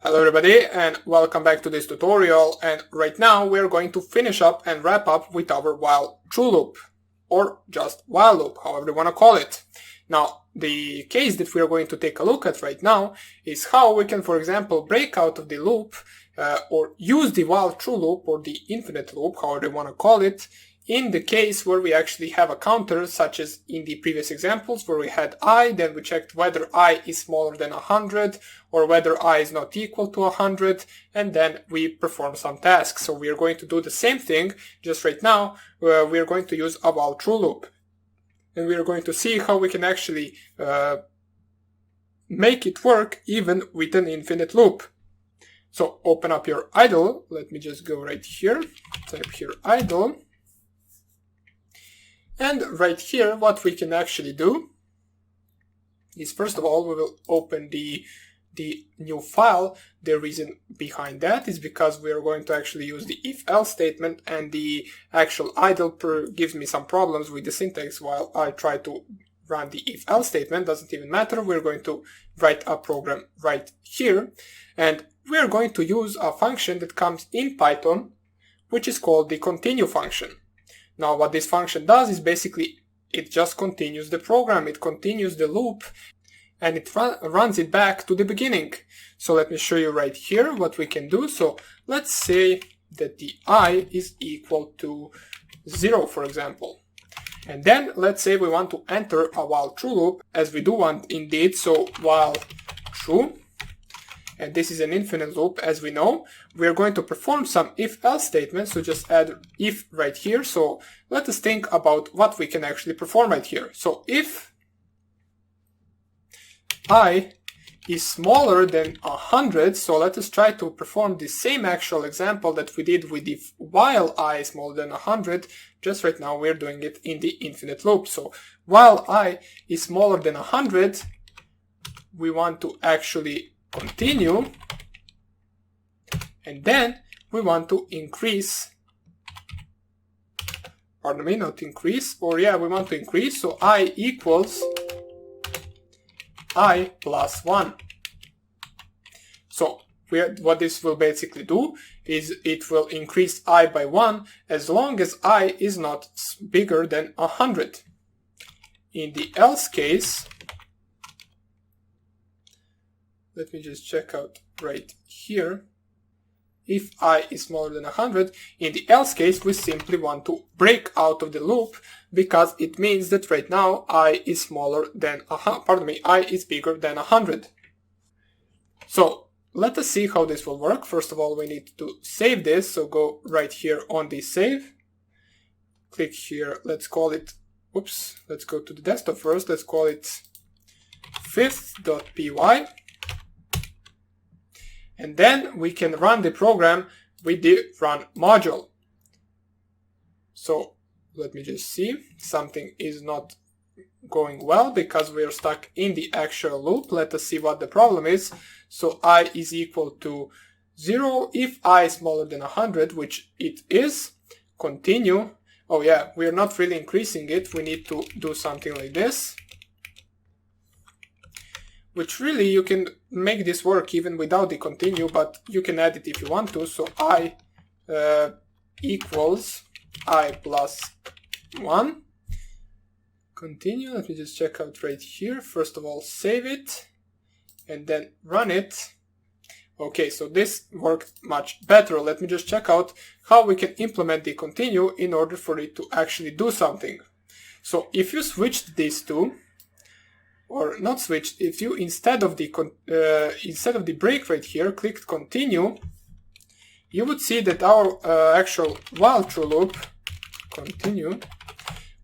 Hello everybody and welcome back to this tutorial, and right now we're going to finish up and wrap up with our while true loop, or just while loop, however you want to call it. Now the case that we are going to take a look at right now is how we can, for example, break out of the loop or use the while true loop or the infinite loop, however you want to call it, in the case where we actually have a counter, such as in the previous examples where we had I, then we checked whether I is smaller than 100 or whether I is not equal to 100, and then we perform some tasks. So we are going to do the same thing, just right now we are going to use a while true loop. And we are going to see how we can actually make it work even with an infinite loop. So open up your idle, let me just go right here, type here idle. And right here, what we can actually do is, first of all, we will open the new file. The reason behind that is because we are going to actually use the if-else statement, and the actual idle gives me some problems with the syntax while I try to run the if-else statement. Doesn't even matter. We're going to write a program right here, and we're going to use a function that comes in Python, which is called the continue function. Now what this function does is basically it just continues the program, it continues the loop, and it runs it back to the beginning. So let me show you right here what we can do. So let's say that the I is equal to 0, for example. And then let's say we want to enter a while true loop, as we do want indeed. So while true, and this is an infinite loop, as we know. We're going to perform some if-else statements, so just add if right here. So let us think about what we can actually perform right here. So if I is smaller than 100, so let us try to perform the same actual example that we did with the while I is smaller than 100, just right now we're doing it in the infinite loop. So while I is smaller than 100, we want to actually continue, and then we want to increase, pardon me, not increase, or yeah, we want to increase, so I equals I plus 1. So what this will basically do is it will increase I by 1 as long as I is not bigger than 100. In the else case, let me just check out right here. If I is smaller than 100, in the else case, we simply want to break out of the loop, because it means that right now I is smaller than, I is bigger than 100. So let us see how this will work. First of all, we need to save this. So go right here on the save. Click here. Let's call it, let's go to the desktop first. Let's call it fifth.py. And then we can run the program with the run module. So let me just see, something is not going well because we are stuck in the actual loop. Let us see what the problem is. So I is equal to 0 if I is smaller than 100, which it is. Continue. Oh yeah, we are not really increasing it. We need to do something like this, which really you can make this work even without the continue, but you can add it if you want to. So I equals I plus 1. Continue. Let me just check out right here. First of all, save it and then run it. Okay, so this worked much better. Let me just check out how we can implement the continue in order for it to actually do something. So if you switched these two, or not switched, if you instead of the break right here clicked continue, you would see that our actual while true loop continue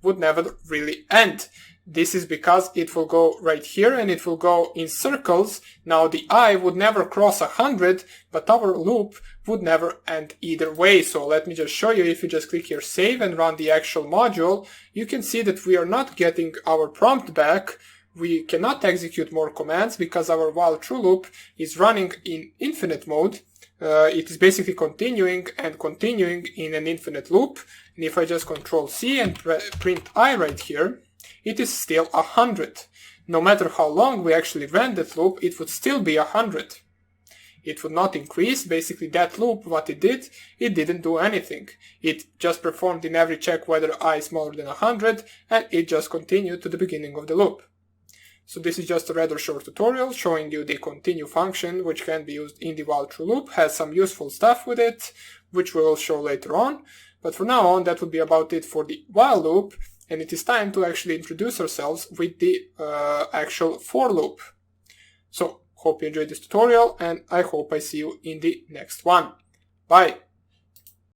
would never really end. This is because it will go right here and it will go in circles. Now the I would never cross 100, but our loop would never end either way. So let me just show you. If you just click here save and run the actual module, you can see that we are not getting our prompt back. We cannot execute more commands because our while true loop is running in infinite mode. It is basically continuing and continuing in an infinite loop. And if I just Control C and print I right here, it is still 100. No matter how long we actually ran that loop, it would still be 100. it would not increase. Basically that loop, what it did, it didn't do anything. It just performed in every check whether I is smaller than 100, and it just continued to the beginning of the loop. So this is just a rather short tutorial showing you the continue function, which can be used in the while true loop, has some useful stuff with it, which we will show later on. But for now on, that would be about it for the while loop, and it is time to actually introduce ourselves with the actual for loop. So, hope you enjoyed this tutorial, and I hope I see you in the next one. Bye!